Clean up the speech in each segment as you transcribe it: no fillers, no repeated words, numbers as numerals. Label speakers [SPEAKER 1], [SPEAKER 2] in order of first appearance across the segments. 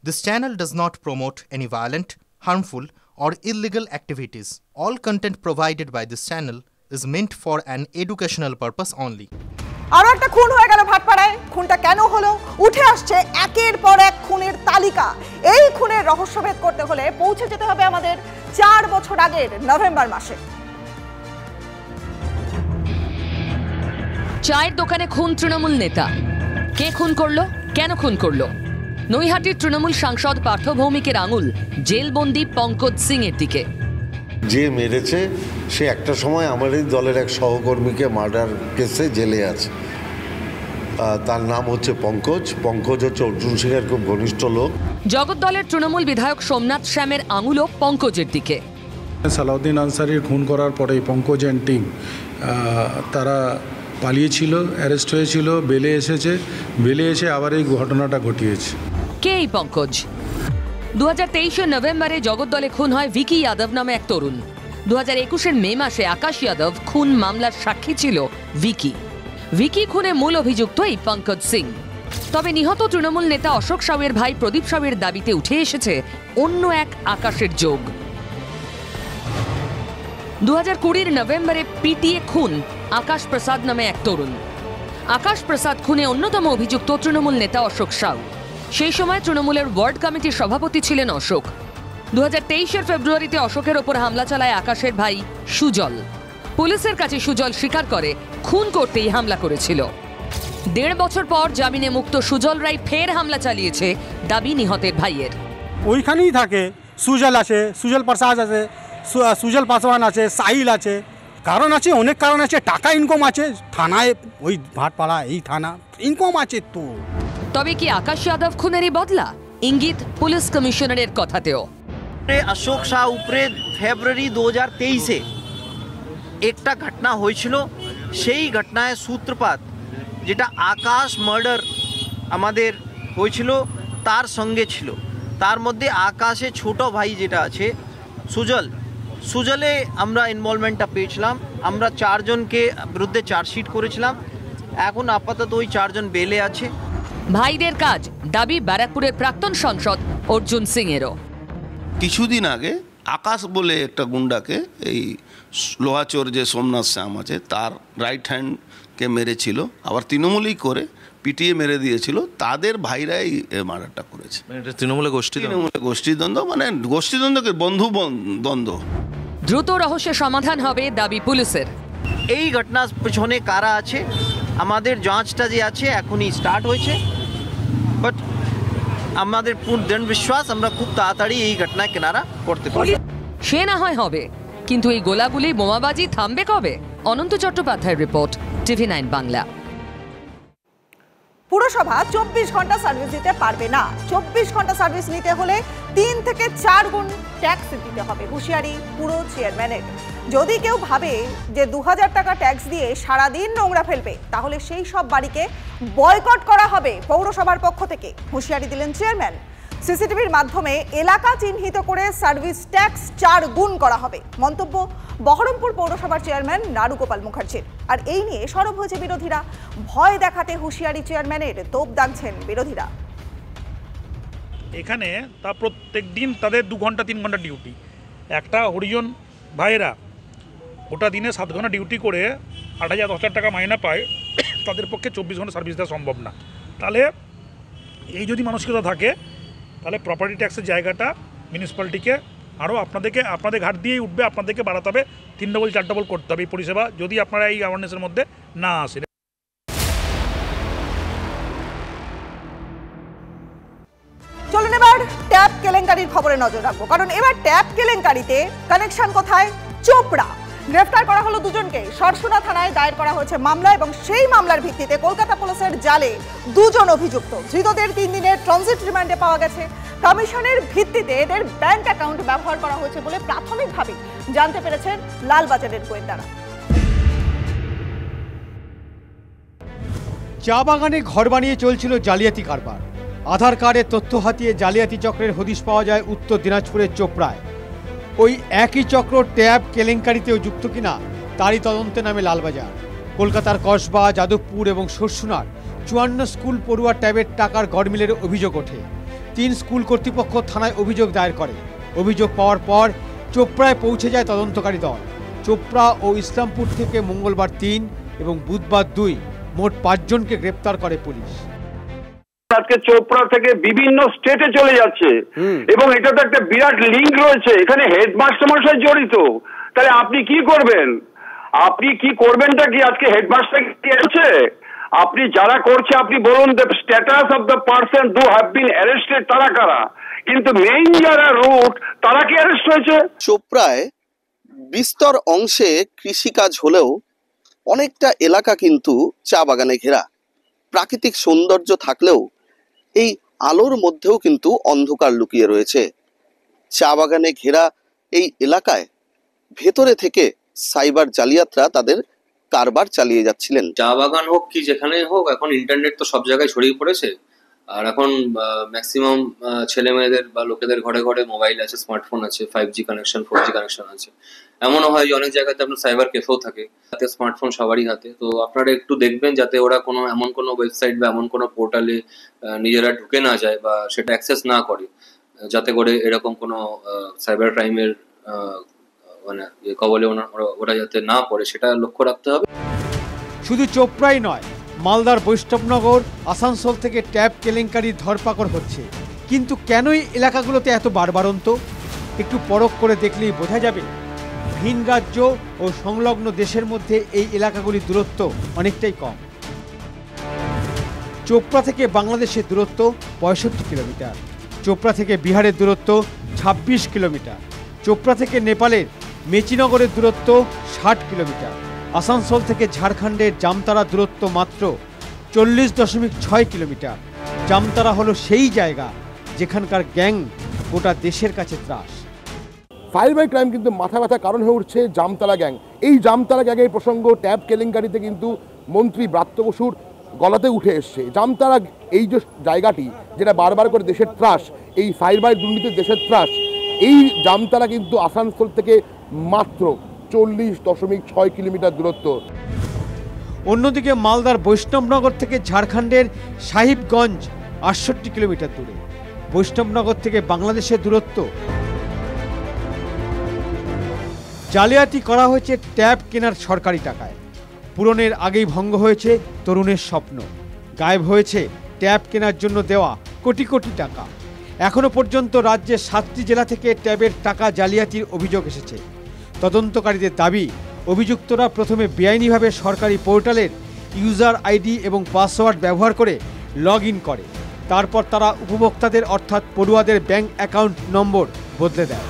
[SPEAKER 1] This channel does not promote any violent, harmful, or illegal activities. All content provided by this channel is meant for an educational purpose only.
[SPEAKER 2] আরো একটা খুন হয়ে গেল ভাটপাড়ায়। খুনটা কেন হলো? উঠে আসছে একের পর এক খুনের তালিকা। এই খুনের রহস্যভেদ করতে হলে পৌঁছে যেতে হবে আমাদের 4 বছর আগের নভেম্বর মাসে।
[SPEAKER 3] চায়ের দোকানে খুন তৃণমূল নেতা। কে খুন করলো, কেন খুন করলো? নৈহাটির তৃণমূল সাংসদ পার্থ ভৌমিকের আঙুল জেলবন্দি পঙ্কজ সিং এর দিকে।
[SPEAKER 4] যে মেরেছে সে একটা সময় আমারই দলের এক সহকর্মীকে মার্ডার কেসে জেলে আছে। তার নাম হচ্ছে পঙ্কজ। পঙ্কজ হচ্ছে অর্জুন সিং এর খুব ঘনিষ্ঠ লোক।
[SPEAKER 3] জগদ্দলের তৃণমূল বিধায়ক সোমনাথ শ্যামের আঙুলও পঙ্কজের দিকে।
[SPEAKER 5] সালাউদ্দিন আনসারির খুন করার পরেই পঙ্কজ অ্যান্ড টিম তারা পালিয়েছিল, অ্যারেস্ট হয়েছিল, বেলে এসেছে, বেলে এসে আবার এই ঘটনাটা ঘটিয়েছে।
[SPEAKER 3] কে এই পঙ্কজ? 2023 নভেম্বরে জগদ্দলে খুন হয় ভিকি যাদব নামে এক তরুণ। 2021 মে মাসে আকাশ যাদব খুন মামলার সাক্ষী ছিল ভিকি খুনে মূল অভিযুক্ত এই পঙ্কজ সিং। তবে নিহত তৃণমূল নেতা অশোক সাউয়ের ভাই প্রদীপ সাউয়ের দাবিতে উঠে এসেছে অন্য এক আকাশের যোগ। 2020 নভেম্বরে পিটিয়ে খুন আকাশ প্রসাদ নামে এক তরুণ। আকাশ প্রসাদ খুনে অন্যতম অভিযুক্ত তৃণমূল নেতা অশোক সাউ। সেই সময় তৃণমূলের ওয়ার্ড কমিটির সভাপতি ছিলেন অশোক। 2023 ফেব্রুয়ারিতে অশোকের ওপর হামলা চালায় আকাশের ভাই সুজল। পুলিশের কাছে সুজল স্বীকার করে খুন করতেই হামলা করেছিল। 1.5 বছর পর জামিনে মুক্ত সুজল রায় ফের হামলা চালিয়েছে দাবি নিহতের ভাইয়ের।
[SPEAKER 6] ওইখানেই থাকে সুজল আছে, সুজল প্রসাদ আছে, সুজল পাসওয়ান আছে, সাহিল আছে। কারণ আছে, অনেক কারণ আছে। টাকা ইনকাম আছে থানায়, ওই ভাটপাড়া এই থানা ইনকাম আছে তো।
[SPEAKER 3] তবে কি আকাশ যাদব খুনেরই বদলা? ইঙ্গিত পুলিশ কমিশনারের কথাতেও।
[SPEAKER 7] অশোক শাহ উপরে ফেব্রুয়ারি 2023-এ একটা ঘটনা হয়েছিল। সেই ঘটনায় সূত্রপাত যেটা আকাশ মার্ডার আমাদের হয়েছিল তার সঙ্গে ছিল। তার মধ্যে আকাশে ছোট ভাই যেটা আছে সুজলে আমরা ইনভলভমেন্টটা পেয়েছিলাম। আমরা 4 জনকে বিরুদ্ধে চার্জশিট করেছিলাম। এখন আপাতত ওই 4 জন বেলে আছে।
[SPEAKER 3] ভাইদের কাজ দাবি ব্যারাকপুরের প্রাক্তন সাংসদ অর্জুন সিং এরও।
[SPEAKER 8] কিছুদিন আগে আকাশ বলে একটা গুন্ডাকে এই লোহাচোর যে সোমনাথ শ্যাম আছে তার রাইট হ্যান্ডকে মেরেছিল, আবার তৃণমূলই করে পিটিয়ে মেরে দিয়েছিল। তাদের ভাইরাই মার্ডারটা করেছে।
[SPEAKER 9] তৃণমূলের
[SPEAKER 8] গোষ্ঠীদ্বন্দ্ব, মানে গোষ্ঠীদ্বন্দ্বকে বন্ধু দ্বন্দ্ব।
[SPEAKER 3] দ্রুত রহস্যের সমাধান হবে দাবি পুলিশের।
[SPEAKER 7] এই ঘটনার পেছনে কারা আছে আমাদের যাঁচটা যে আছে এখনই স্টার্ট হয়েছে। বাট আমাদের পূর্ণ দৃঢ় বিশ্বাস আমরা খুব তাড়াতাড়ি এই ঘটনায় কিনারা করতে পারব।
[SPEAKER 3] সে না হয় হবে, কিন্তু এই গোলাগুলি বোমাবাজি থামবে কবে? অনন্ত চট্টোপাধ্যায়ের রিপোর্ট, TV9 বাংলা।
[SPEAKER 2] পুরসভা 24 ঘন্টা সার্ভিস দিতে পারবে না। 24 ঘন্টা সার্ভিস নিতে হলে 3 থেকে 4 গুণ ট্যাক্স দিতে হবে। হুঁশিয়ারি পুরো চেয়ারম্যানের। যদি কেউ ভাবে যে 2000 টাকা ট্যাক্স দিয়ে সারাদিন নোংরা ফেলবে, তাহলে সেই সব বাড়িকে বয়কট করা হবে পৌরসভার পক্ষ থেকে। হুঁশিয়ারি দিলেন চেয়ারম্যান। সিসিটিভির মাধ্যমে এলাকা চিহ্নিত করে সার্ভিস ট্যাক্স 4 গুণ করা হবে। মন্তব্য বহরমপুর পৌরসভার চেয়ারম্যান নারুগোপাল মুখার্জির। আর এই নিয়ে সরব হয়েছে বিরোধীরা। ভয় দেখাতে হুঁশিয়ারি চেয়ারম্যানের তোপ দাগছেন বিরোধীরা।
[SPEAKER 10] এখানে তা প্রত্যেক দিন তাদের 2 ঘন্টা 3 ঘন্টা ডিউটি। একটা হরিজন ভাইয়েরা ওটা দিনে 7 ঘন্টা ডিউটি করে 8,000-10,000 টাকা মাইনা পায়। তাদের পক্ষে 24 ঘন্টা সার্ভিস দেওয়া সম্ভব না। তাহলে এই যদি মানসিকতা থাকে, তাহলে প্রপার্টি ট্যাক্সের জায়গাটা মিউনিসিপ্যালিটিকে আরও আপনাদের ঘাট দিয়েই উঠবে। আপনাদেরকে বাড়াতে হবে, 3 ডবল 4 ডবল করতে হবে এই পরিষেবা, যদি আপনারা এই অ্যাওয়ারনেসের মধ্যে না আসেন।
[SPEAKER 2] চলুন এবার ট্যাপ কেলেঙ্কারির খবরে নজর রাখবো। কারণ এবার ট্যাপ কেলেঙ্কারিতে কানেকশন কোথায়? চোপড়া। গ্রেফতার করা হলো 2 জনকে। সরসুনা থানায় দায়ের করা হয়েছে মামলা, এবং সেই মামলার ভিত্তিতে কলকাতা পুলিশের জালে 2 জন অভিযুক্ত। ধৃতদের 3 দিনের ট্রানজিট রিমান্ডে পাওয়া গেছে। কমিশনের ভিত্তিতে এদের ব্যাংক অ্যাকাউন্ট ব্যবহার করা হয়েছে বলে প্রাথমিকভাবে জানতে পেরেছেন লালবাজারের গোয়েন্দারা।
[SPEAKER 11] চা বাগানে ঘর বানিয়ে চলছিল জালিয়াতি কারবার। আধার কার্ডের তথ্য হাতিয়ে জালিয়াতি চক্রের হদিশ পাওয়া যায় উত্তর দিনাজপুরের চোপড়ায়। ওই একই চক্র ট্যাব কেলেঙ্কারিতেও যুক্ত কিনা তারই তদন্তে নামে লালবাজার। কলকাতার কসবা, যাদবপুর এবং সরসুনার 54 স্কুল পড়ুয়া ট্যাবের টাকার গড়মিলের অভিযোগ ওঠে। 3 স্কুল কর্তৃপক্ষ থানায় অভিযোগ দায়ের করে। অভিযোগ পাওয়ার পর চোপড়ায় পৌঁছে যায় তদন্তকারী দল। চোপড়া ও ইসলামপুর থেকে মঙ্গলবার 3 এবং বুধবার 2 মোট 5 জনকে গ্রেপ্তার করে পুলিশ।
[SPEAKER 9] আজকে চোপড়া থেকে বিভিন্ন স্টেটে চলে যাচ্ছে এবং এটা তো একটা বিরাট লিঙ্ক রয়েছে, এখানে হেডমাস্টার মশাই জড়িত। তাহলে আপনি কি করবেন? আপনি কি করবেনটা কি? আজকে হেডমাস্টার কি আছে? আপনি যারা করছে আপনি বলুন the status of the person who have been arrested তারা কারা, কিন্তু মেইন যারা রুট তারা কি অ্যারেস্ট হয়েছে?
[SPEAKER 12] চোপড়ায় বিস্তর অংশে কৃষিকাজ হলেও অনেকটা এলাকা কিন্তু চা বাগানে ঘেরা। প্রাকৃতিক সৌন্দর্য থাকলেও এই আলোর মধ্যেও কিন্তু অন্ধকার লুকিয়ে রয়েছে। চা বাগানে ঘেরা এই এলাকায় ভেতরে থেকে সাইবার জালিয়াতরা তাদের কারবার চালিয়ে যাচ্ছিলেন।
[SPEAKER 13] চা বাগান হোক কি যেখানে হোক, এখন ইন্টারনেট তো সব জায়গায় ছড়িয়ে পড়েছে। আর এখন ম্যাক্সিমাম ছেলে মেয়েদের বা লোকেদের ঘরে ঘরে মোবাইল আছে, স্মার্টফোন আছে, 5G কানেকশন, 4G কানেকশন আছে। এমনও হয় যে অনেক জায়গাতে আপনার সাইবার ক্যাফেও থাকে, তাতে স্মার্টফোন সবারই হাতে। তো আপনারা একটু দেখবেন যাতে ওরা কোনো এমন কোনো ওয়েবসাইট বা এমন কোনো পোর্টালে নিজেরা ঢুকে না যায় বা সেটা অ্যাক্সেস না করে, যাতে করে এরকম কোনো সাইবার ক্রাইমের মানে কবলে ওরা যাতে না পড়ে, সেটা লক্ষ্য রাখতে হবে।
[SPEAKER 11] শুধু চোপড়াই নয়, মালদার বৈষ্ণবনগর, আসানসোল থেকে ট্যাব কেলেঙ্কারির ধরপাকড় হচ্ছে। কিন্তু কেনই এলাকাগুলোতে এত বাড়বাড়ন্ত? একটু পরখ করে দেখলেই বোঝা যাবে। ভিন রাজ্য ও সংলগ্ন দেশের মধ্যে এই এলাকাগুলির দূরত্ব অনেকটাই কম। চোপড়া থেকে বাংলাদেশের দূরত্ব 65 কিলোমিটার, চোপড়া থেকে বিহারের দূরত্ব 26 কিলোমিটার, চোপড়া থেকে নেপালের মেচিনগরের দূরত্ব 60 কিলোমিটার, আসানসোল থেকে ঝাড়খণ্ডের জামতারা দূরত্ব মাত্র 40.6 কিলোমিটার। জামতারা হলো সেই জায়গা যেখানকার গ্যাং গোটা দেশের কাছে ত্রাস।
[SPEAKER 14] সাইবার ক্রাইম কিন্তু মাথা ব্যথা কারণ হয়ে উঠছে জামতারা গ্যাং। এই জামতারা গ্যাংয়ের প্রসঙ্গ ট্যাব কেলেঙ্কারিতে কিন্তু মন্ত্রী ব্রাত্য বসুর গলাতে উঠে এসছে। জামতারা এই যে জায়গাটি যেটা বারবার করে দেশের ত্রাস, এই সাইবার দুর্নীতির দেশের ত্রাস, এই জামতারা কিন্তু আসানসোল থেকে মাত্র 40.6 কিলোমিটার দূরত্ব।
[SPEAKER 11] অন্যদিকে মালদার বৈষ্ণবনগর থেকে ঝাড়খণ্ডের সাহিবগঞ্জ 68 কিলোমিটার দূরে। বৈষ্ণবনগর থেকে বাংলাদেশের দূরত্ব। জালিয়াতি করা হয়েছে ট্যাব কেনার সরকারি টাকায়। পূরণের আগেই ভঙ্গ হয়েছে তরুণের স্বপ্ন। গায়েব হয়েছে ট্যাব কেনার জন্য দেওয়া কোটি কোটি টাকা। এখনো পর্যন্ত রাজ্যের 7টি জেলা থেকে ট্যাবের টাকা জালিয়াতির অভিযোগ এসেছে। তদন্তকারীদের দাবি, অভিযুক্তরা প্রথমে বেআইনিভাবে সরকারি পোর্টালের ইউজার আইডি এবং পাসওয়ার্ড ব্যবহার করে লগ ইন করে। তারপর তারা উপভোক্তাদের অর্থাৎ পড়ুয়াদের ব্যাংক অ্যাকাউন্ট নম্বর বদলে দেয়,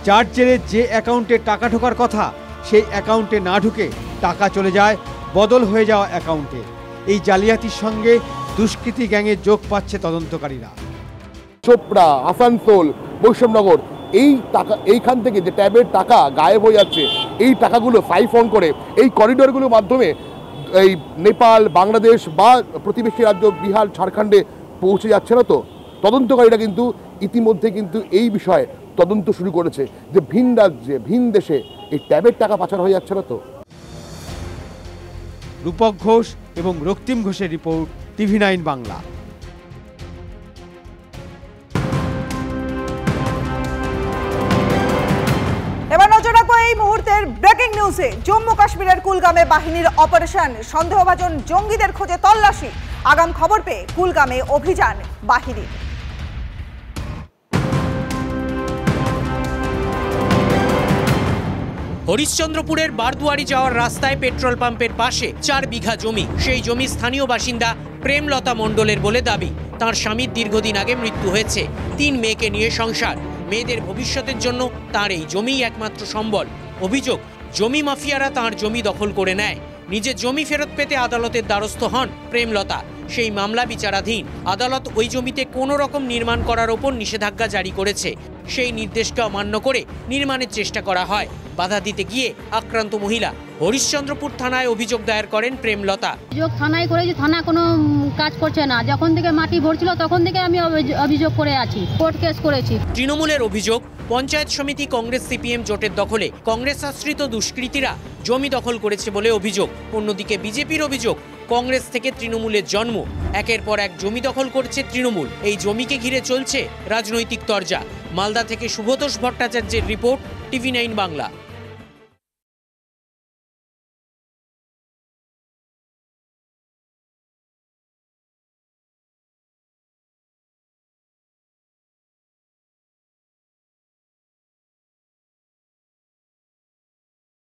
[SPEAKER 11] যার জেরে যে অ্যাকাউন্টে টাকা ঢোকার কথা সেই অ্যাকাউন্টে না ঢুকে টাকা চলে যায় বদল হয়ে যাওয়া অ্যাকাউন্টে। এই জালিয়াতির সঙ্গে দুষ্কৃতী গ্যাংয়ে যোগ পাচ্ছে তদন্তকারীরা।
[SPEAKER 14] চোপড়া, আসানসোল, বৈষ্ণবনগর, এই টাকা, এইখান থেকে যে ট্যাবের টাকা গায়েব হয়ে যাচ্ছে, এই টাকাগুলো সাইফন করে এই করিডোরগুলোর মাধ্যমে এই নেপাল, বাংলাদেশ বা প্রতিবেশী রাজ্য বিহার, ঝাড়খণ্ডে পৌঁছে যাচ্ছে না। তো তদন্তকারীরা কিন্তু ইতিমধ্যে কিন্তু এই বিষয়ে তদন্ত শুরু করেছে যে ভিন রাজ্যে, ভিন দেশে এই ট্যাবের টাকা পাচার হয়ে যাচ্ছে না। তো
[SPEAKER 11] রূপক ঘোষ এবং রক্তিম ঘোষের রিপোর্ট, TV9 বাংলা।
[SPEAKER 2] এবার নজর রাখবো এই মুহূর্তের ব্রেকিং নিউজে। জম্মু কাশ্মীরের কুলগামে বাহিনীর অপারেশন, সন্দেহভাজন জঙ্গিদের খোঁজে তল্লাশি। আগাম খবর পেয়ে কুলগামে অভিযান বাহিনীর।
[SPEAKER 15] হরিশ্চন্দ্রপুরের বারদুয়ারি যাওয়ার রাস্তায় পেট্রোল পাম্পের পাশে 4 বিঘা জমি। সেই জমি স্থানীয় বাসিন্দা প্রেমলতা মণ্ডলের বলে দাবি। তার স্বামীর দীর্ঘদিন আগে মৃত্যু হয়েছে। 3 মেয়েকে নিয়ে সংসার। মেয়েদের ভবিষ্যতের জন্য তার এই জমিই একমাত্র সম্বল। অভিযোগ, জমি মাফিয়ারা তার জমি দখল করে নেয়। নিজের জমি ফেরত পেতে আদালতের দ্বারস্থ হন প্রেমলতা। সেই মামলা বিচারাধীন। আদালত ওই জমিতে কোনো রকম নির্মাণ করার ওপর নিষেধাজ্ঞা জারি করেছে। সেই নির্দেশকে অমান্য করে নির্মাণের চেষ্টা করা হয়। বাধা দিতে গিয়ে আক্রান্ত মহিলা হরিশ্চন্দ্রপুর থানায় অভিযোগ দায়ের করেন প্রেমলতা।
[SPEAKER 16] অভিযোগ থানায় করেছি, থানা কোনো কাজ করছে না। যখন থেকে মাটি ভরছিল তখন থেকে আমি অভিযোগ করে আছি, কোর্ট কেস করেছি।
[SPEAKER 15] তৃণমূলের অভিযোগ, পঞ্চায়েত সমিতি কংগ্রেস সিপিএম জোটের দখলে কংগ্রেস আশ্রিত দুষ্কৃতীরা জমি দখল করেছে বলে অভিযোগ। অন্যদিকে বিজেপির অভিযোগ, কংগ্রেস থেকে তৃণমূলের জন্ম। একের পর এক জমি দখল করছে তৃণমূল। এই জমিকে ঘিরে চলছে রাজনৈতিক তরজা। মালদা থেকে শুভতোষ ভট্টাচার্যের রিপোর্ট, TV9 বাংলা।